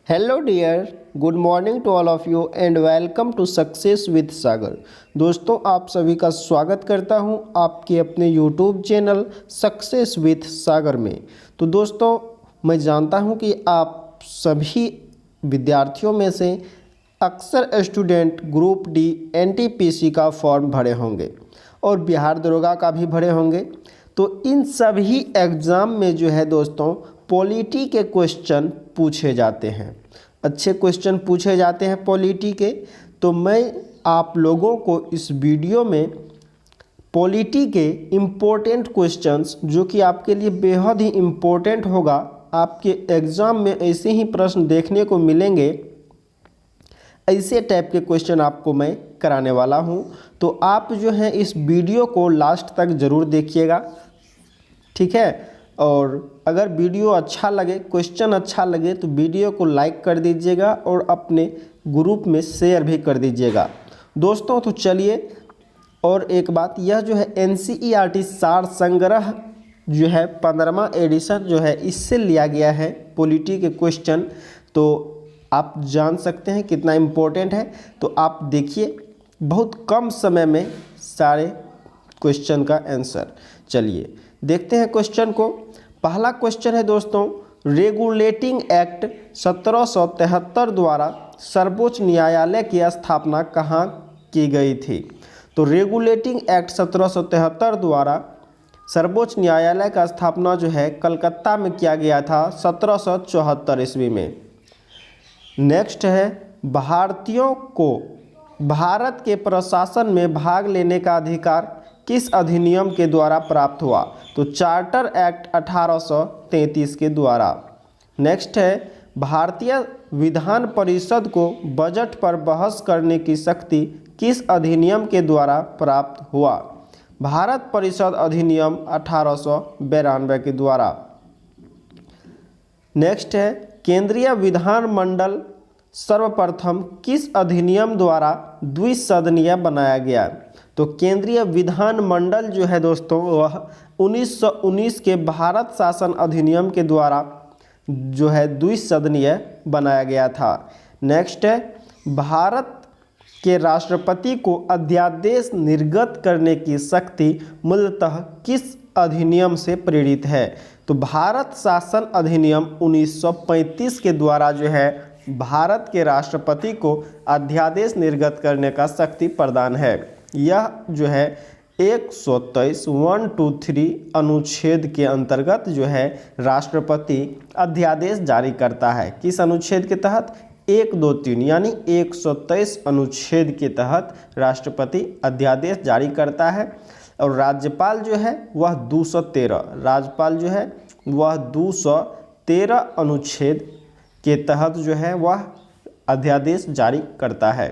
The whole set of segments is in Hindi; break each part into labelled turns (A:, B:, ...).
A: Hello dear, good morning to all of you and welcome to success with Sagar. दोस्तों, आप सभी का स्वागत करता हूं आपके अपने YouTube channel success with Sagar में। तो दोस्तों, मैं जानता हूं कि आप सभी विद्यार्थियों में से अक्सर स्टूडेंट ग्रुप डी एनटीपीसी का फॉर्म भरे होंगे और बिहार दरोगा का भी भरे होंगे। तो इन सभी एग्ज़ाम में जो है दोस्तों, पॉलिटी के क्वेश्चन पूछे जाते हैं, अच्छे क्वेश्चन पूछे जाते हैं पॉलिटी के। तो मैं आप लोगों को इस वीडियो में पॉलिटी के इम्पोर्टेंट क्वेश्चंस, जो कि आपके लिए बेहद ही इम्पोर्टेंट होगा, आपके एग्ज़ाम में ऐसे ही प्रश्न देखने को मिलेंगे, ऐसे टाइप के क्वेश्चन आपको मैं कराने वाला हूं। तो आप जो है इस वीडियो को लास्ट तक ज़रूर देखिएगा, ठीक है। और अगर वीडियो अच्छा लगे, क्वेश्चन अच्छा लगे, तो वीडियो को लाइक कर दीजिएगा और अपने ग्रुप में शेयर भी कर दीजिएगा दोस्तों। तो चलिए, और एक बात, यह जो है NCERT सार संग्रह जो है 15वां एडिशन जो है, इससे लिया गया है पॉलिटी के क्वेश्चन। तो आप जान सकते हैं कितना इम्पोर्टेंट है। तो आप देखिए, बहुत कम समय में सारे क्वेश्चन का आंसर। चलिए देखते हैं क्वेश्चन को। पहला क्वेश्चन है दोस्तों, रेगुलेटिंग एक्ट 1773 द्वारा सर्वोच्च न्यायालय की स्थापना कहाँ की गई थी? तो रेगुलेटिंग एक्ट 1773 द्वारा सर्वोच्च न्यायालय का स्थापना जो है कलकत्ता में किया गया था 1774 ईस्वी में। नेक्स्ट है, भारतीयों को भारत के प्रशासन में भाग लेने का अधिकार किस अधिनियम के द्वारा प्राप्त हुआ? तो चार्टर एक्ट 1833 के द्वारा। नेक्स्ट है, भारतीय विधान परिषद को बजट पर बहस करने की शक्ति किस अधिनियम के द्वारा प्राप्त हुआ? भारत परिषद अधिनियम 1892 के द्वारा। नेक्स्ट है, केंद्रीय विधानमंडल सर्वप्रथम किस अधिनियम द्वारा द्विसदनीय बनाया गया? तो केंद्रीय विधानमंडल जो है दोस्तों, वह 1919 के भारत शासन अधिनियम के द्वारा जो है द्विसदनीय बनाया गया था। नेक्स्ट है, भारत के राष्ट्रपति को अध्यादेश निर्गत करने की शक्ति मूलतः किस अधिनियम से प्रेरित है? तो भारत शासन अधिनियम 1935 के द्वारा जो है भारत के राष्ट्रपति को अध्यादेश निर्गत करने का शक्ति प्रदान है। यह जो है 123 अनुच्छेद के अंतर्गत जो है राष्ट्रपति अध्यादेश जारी करता है। किस अनुच्छेद के तहत? 123 यानी 123 अनुच्छेद के तहत राष्ट्रपति अध्यादेश जारी करता है। और राज्यपाल जो है वह 213, राज्यपाल जो है वह 213 अनुच्छेद के तहत जो है वह अध्यादेश जारी करता है।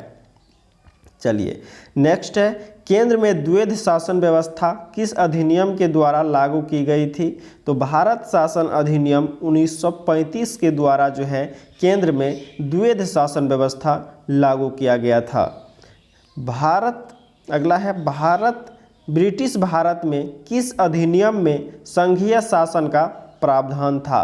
A: चलिए नेक्स्ट है, केंद्र में द्वैध शासन व्यवस्था किस अधिनियम के द्वारा लागू की गई थी? तो भारत शासन अधिनियम 1935 के द्वारा जो है केंद्र में द्वैध शासन व्यवस्था लागू किया गया था। अगला है, ब्रिटिश भारत में किस अधिनियम में संघीय शासन का प्रावधान था?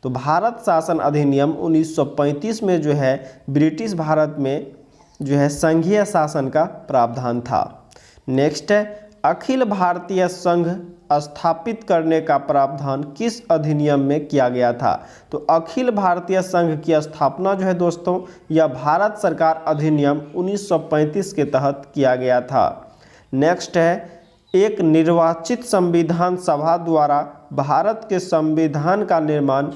A: तो भारत शासन अधिनियम 1935 में जो है ब्रिटिश भारत में जो है संघीय शासन का प्रावधान था। नेक्स्ट है, अखिल भारतीय संघ स्थापित करने का प्रावधान किस अधिनियम में किया गया था? तो अखिल भारतीय संघ की स्थापना जो है दोस्तों, यह भारत सरकार अधिनियम 1935 के तहत किया गया था। नेक्स्ट है, एक निर्वाचित संविधान सभा द्वारा भारत के संविधान का निर्माण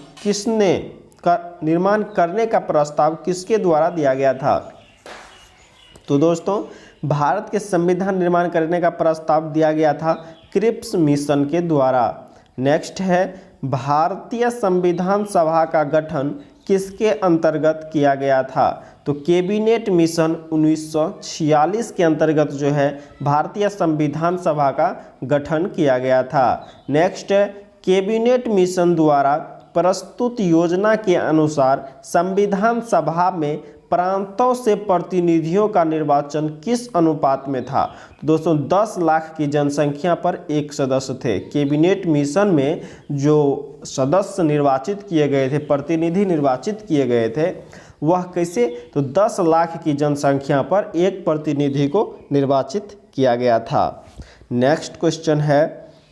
A: करने का प्रस्ताव किसके द्वारा दिया गया था? तो दोस्तों, भारत के संविधान निर्माण करने का प्रस्ताव दिया गया था क्रिप्स मिशन के द्वारा। नेक्स्ट है, भारतीय संविधान सभा का गठन किसके अंतर्गत किया गया था? तो कैबिनेट मिशन 1946 के अंतर्गत जो है भारतीय संविधान सभा का गठन किया गया था। नेक्स्ट है, कैबिनेट मिशन द्वारा प्रस्तुत योजना के अनुसार संविधान सभा में प्रांतों से प्रतिनिधियों का निर्वाचन किस अनुपात में था? तो दोस्तों 10 लाख की जनसंख्या पर एक सदस्य थे। कैबिनेट मिशन में जो सदस्य निर्वाचित किए गए थे, प्रतिनिधि निर्वाचित किए गए थे, वह कैसे? तो 10 लाख की जनसंख्या पर एक प्रतिनिधि को निर्वाचित किया गया था। नेक्स्ट क्वेश्चन है,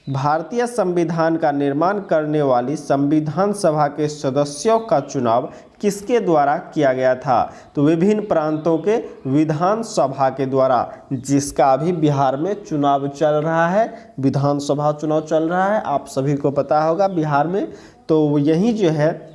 A: भारतीय संविधान का निर्माण करने वाली संविधान सभा के सदस्यों का चुनाव किसके द्वारा किया गया था? तो विभिन्न प्रांतों के विधानसभा के द्वारा, जिसका अभी बिहार में चुनाव चल रहा है, विधानसभा चुनाव चल रहा है, आप सभी को पता होगा बिहार में। तो यही जो है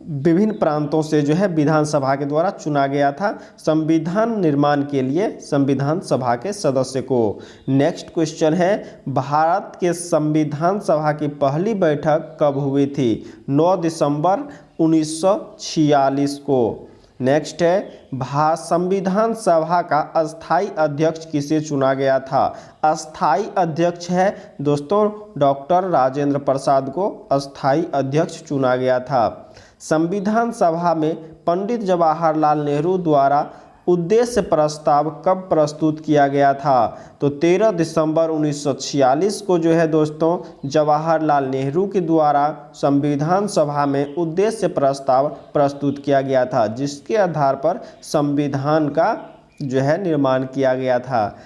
A: विभिन्न प्रांतों से जो है विधानसभा के द्वारा चुना गया था संविधान निर्माण के लिए संविधान सभा के सदस्य को। नेक्स्ट क्वेश्चन है, भारत के संविधान सभा की पहली बैठक कब हुई थी? 9 दिसंबर 1946 को। नेक्स्ट है, संविधान सभा का अस्थाई अध्यक्ष किसे चुना गया था? अस्थाई अध्यक्ष है दोस्तों डॉक्टर राजेंद्र प्रसाद को अस्थाई अध्यक्ष चुना गया था। संविधान सभा में पंडित जवाहरलाल नेहरू द्वारा उद्देश्य प्रस्ताव कब प्रस्तुत किया गया था? तो 13 दिसंबर 1946 को जो है दोस्तों जवाहरलाल नेहरू के द्वारा संविधान सभा में उद्देश्य प्रस्ताव प्रस्तुत किया गया था, जिसके आधार पर संविधान का जो है निर्माण किया गया था।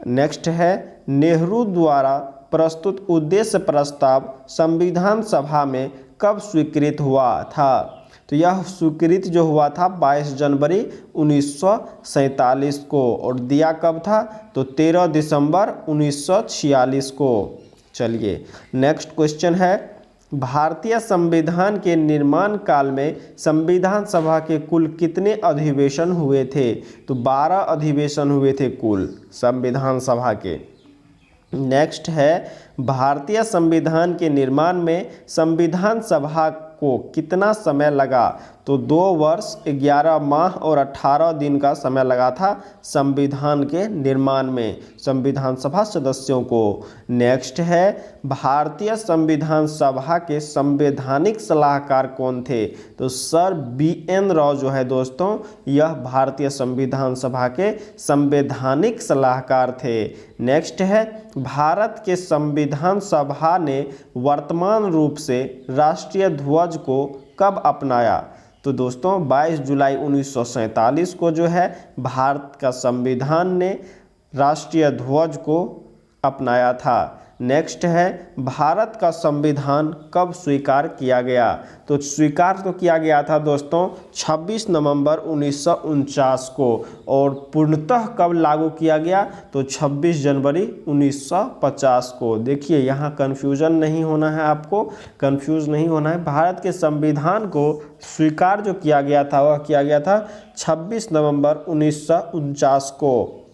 A: नेक्स्ट है, नेहरू द्वारा प्रस्तुत उद्देश्य प्रस्ताव संविधान सभा में कब स्वीकृत हुआ था? तो यह स्वीकृत जो हुआ था 22 जनवरी 1947 को, और दिया कब था? तो 13 दिसंबर 1946 को। चलिए नेक्स्ट क्वेश्चन है, भारतीय संविधान के निर्माण काल में संविधान सभा के कुल कितने अधिवेशन हुए थे? तो 12 अधिवेशन हुए थे कुल संविधान सभा के। नेक्स्ट है, भारतीय संविधान के निर्माण में संविधान सभा को कितना समय लगा? तो 2 वर्ष 11 माह और 18 दिन का समय लगा था संविधान के निर्माण में संविधान सभा सदस्यों को। नेक्स्ट है, भारतीय संविधान सभा के संवैधानिक सलाहकार कौन थे? तो सर BN राव जो है दोस्तों, यह भारतीय संविधान सभा के संवैधानिक सलाहकार थे। नेक्स्ट है, भारत के संविधान सभा ने वर्तमान रूप से राष्ट्रीय ध्वज को कब अपनाया? तो दोस्तों 22 जुलाई 1947 को जो है भारत का संविधान ने राष्ट्रीय ध्वज को अपनाया था। नेक्स्ट है, भारत का संविधान कब स्वीकार किया गया? तो स्वीकार तो किया गया था दोस्तों 26 नवंबर 1949 को, और पूर्णतः कब लागू किया गया? तो 26 जनवरी 1950 को। देखिए यहाँ कन्फ्यूज़न नहीं होना है, आपको कन्फ्यूज़ नहीं होना है। भारत के संविधान को स्वीकार जो किया गया था वह किया गया था 26 नवंबर 1949 को,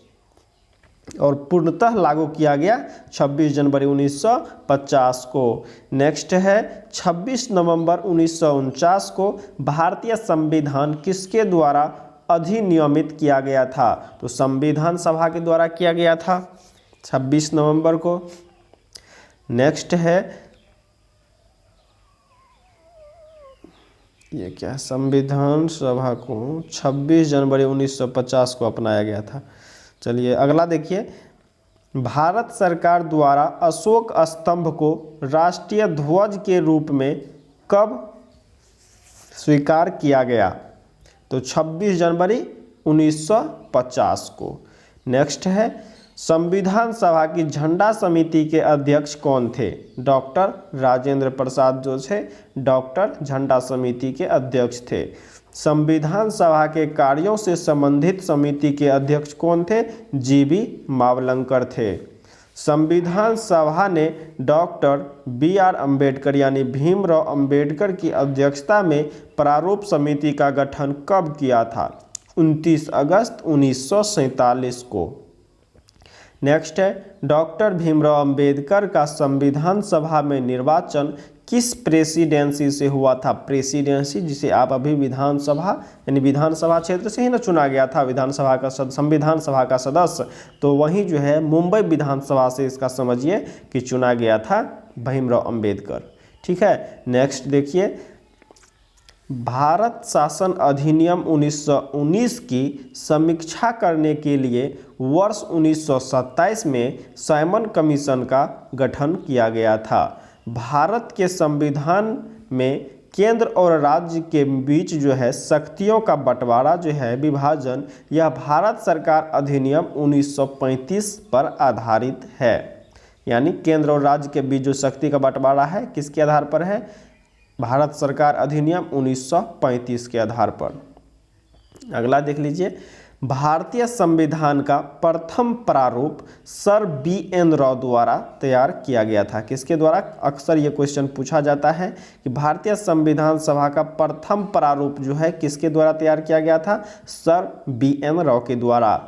A: और पूर्णतः लागू किया गया 26 जनवरी 1950 को। नेक्स्ट है, 26 नवंबर 1949 को भारतीय संविधान किसके द्वारा अधिनियमित किया गया था? तो संविधान सभा के द्वारा किया गया था 26 नवंबर को। नेक्स्ट है, ये क्या है, संविधान सभा को 26 जनवरी 1950 को अपनाया गया था। चलिए अगला देखिए, भारत सरकार द्वारा अशोक स्तंभ को राष्ट्रीय ध्वज के रूप में कब स्वीकार किया गया? तो 26 जनवरी 1950 को। नेक्स्ट है, संविधान सभा की झंडा समिति के अध्यक्ष कौन थे? डॉक्टर राजेंद्र प्रसाद जो थे डॉक्टर झंडा समिति के अध्यक्ष थे। संविधान सभा के कार्यों से संबंधित समिति के अध्यक्ष कौन थे? GV मावलंकर थे। संविधान सभा ने डॉक्टर BR अम्बेडकर यानी भीमराव अम्बेडकर की अध्यक्षता में प्रारूप समिति का गठन कब किया था? 29 अगस्त 1947 को। नेक्स्ट है, डॉक्टर भीमराव अम्बेडकर का संविधान सभा में निर्वाचन किस प्रेसिडेंसी से हुआ था? प्रेसिडेंसी जिसे आप अभी विधानसभा यानी विधानसभा क्षेत्र से ही ना चुना गया था विधानसभा का संविधान सभा का सदस्य, तो वहीं जो है मुंबई विधानसभा से इसका समझिए कि चुना गया था भीमराव अम्बेडकर। ठीक है, नेक्स्ट देखिए, भारत शासन अधिनियम 1919 की समीक्षा करने के लिए वर्ष 1927 में साइमन कमीशन का गठन किया गया था। भारत के संविधान में केंद्र और राज्य के बीच जो है शक्तियों का बंटवारा जो है विभाजन, यह भारत सरकार अधिनियम 1935 पर आधारित है। यानी केंद्र और राज्य के बीच जो शक्ति का बंटवारा है किसके आधार पर है? भारत सरकार अधिनियम 1935 के आधार पर। अगला देख लीजिए, भारतीय संविधान का प्रथम प्रारूप सर BN राव द्वारा तैयार किया गया था। किसके द्वारा? अक्सर ये क्वेश्चन पूछा जाता है कि भारतीय संविधान सभा का प्रथम प्रारूप जो है किसके द्वारा तैयार किया गया था? सर BN राव के द्वारा।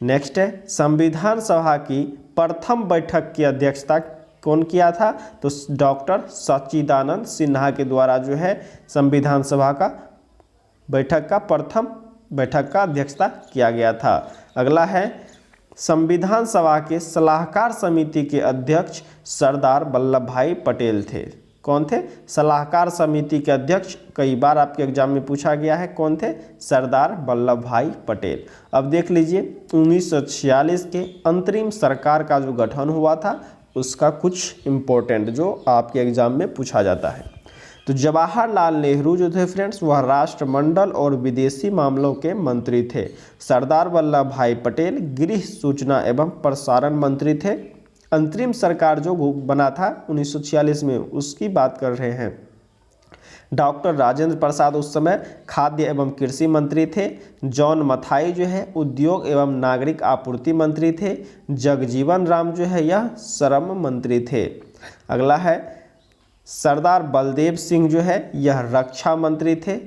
A: नेक्स्ट है, संविधान सभा की प्रथम बैठक की अध्यक्षता कौन किया था? तो डॉक्टर सच्चिदानंद सिन्हा के द्वारा जो है संविधान सभा का प्रथम बैठक का अध्यक्षता किया गया था। अगला है, संविधान सभा के सलाहकार समिति के अध्यक्ष सरदार वल्लभ भाई पटेल थे। कौन थे? सलाहकार समिति के अध्यक्ष कई बार आपके एग्जाम में पूछा गया है। कौन थे? सरदार वल्लभ भाई पटेल। अब देख लीजिए, 1946 के अंतरिम सरकार का जो गठन हुआ था उसका कुछ इम्पोर्टेंट जो आपके एग्जाम में पूछा जाता है। तो जवाहरलाल नेहरू जो थे फ्रेंड्स, वह राष्ट्रमंडल और विदेशी मामलों के मंत्री थे। सरदार वल्लभ भाई पटेल गृह, सूचना एवं प्रसारण मंत्री थे। अंतरिम सरकार जो बना था 1946 में, उसकी बात कर रहे हैं। डॉक्टर राजेंद्र प्रसाद उस समय खाद्य एवं कृषि मंत्री थे। जॉन मथाई जो है उद्योग एवं नागरिक आपूर्ति मंत्री थे। जगजीवन राम जो है यह श्रम मंत्री थे। अगला है, सरदार बलदेव सिंह जो है यह रक्षा मंत्री थे।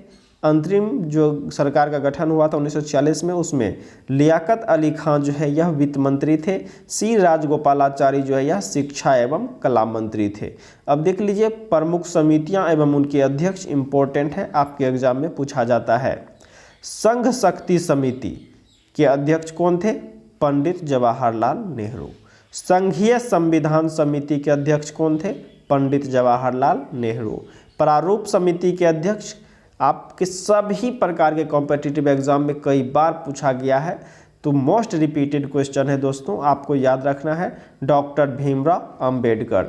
A: अंतरिम जो सरकार का गठन हुआ था 1946 में, उसमें लियाकत अली खान जो है यह वित्त मंत्री थे। सी राजगोपालाचारी जो है यह शिक्षा एवं कला मंत्री थे। अब देख लीजिए, प्रमुख समितियां एवं उनके अध्यक्ष इंपॉर्टेंट है, आपके एग्जाम में पूछा जाता है। संघ शक्ति समिति के अध्यक्ष कौन थे? पंडित जवाहरलाल नेहरू। संघीय संविधान समिति के अध्यक्ष कौन थे? पंडित जवाहरलाल नेहरू। प्रारूप समिति के अध्यक्ष आपके सभी प्रकार के कॉम्पिटिटिव एग्जाम में कई बार पूछा गया है, तो मोस्ट रिपीटेड क्वेश्चन है दोस्तों, आपको याद रखना है, डॉक्टर भीमराव अंबेडकर।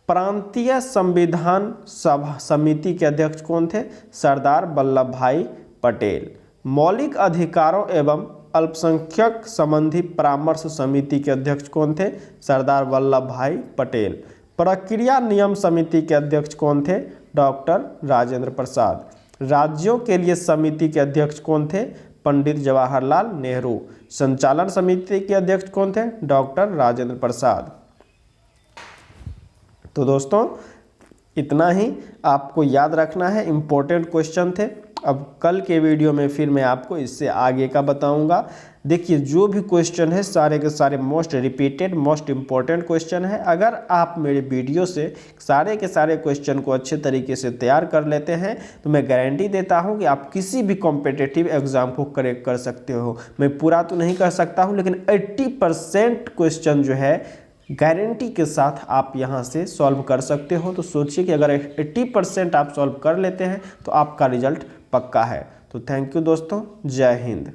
A: प्रांतीय संविधान सभा समिति के अध्यक्ष कौन थे? सरदार वल्लभ भाई पटेल। मौलिक अधिकारों एवं अल्पसंख्यक संबंधी परामर्श समिति के अध्यक्ष कौन थे? सरदार वल्लभ भाई पटेल। प्रक्रिया नियम समिति के अध्यक्ष कौन थे? डॉक्टर राजेंद्र प्रसाद। राज्यों के लिए समिति के अध्यक्ष कौन थे? पंडित जवाहरलाल नेहरू। संचालन समिति के अध्यक्ष कौन थे? डॉक्टर राजेंद्र प्रसाद। तो दोस्तों इतना ही आपको याद रखना है, इम्पोर्टेंट क्वेश्चन थे। अब कल के वीडियो में फिर मैं आपको इससे आगे का बताऊंगा। देखिए, जो भी क्वेश्चन है सारे के सारे most repeated, most important question है। अगर आप मेरे वीडियो से सारे के सारे क्वेश्चन को अच्छे तरीके से तैयार कर लेते हैं तो मैं गारंटी देता हूं कि आप किसी भी कॉम्पिटिटिव एग्जाम को करेक्ट कर सकते हो। मैं पूरा तो नहीं कर सकता हूं, लेकिन 80% क्वेश्चन जो है गारंटी के साथ आप यहां से सॉल्व कर सकते हो। तो सोचिए कि अगर 80% आप सॉल्व कर लेते हैं तो आपका रिजल्ट पक्का है। तो थैंक यू दोस्तों, जय हिंद।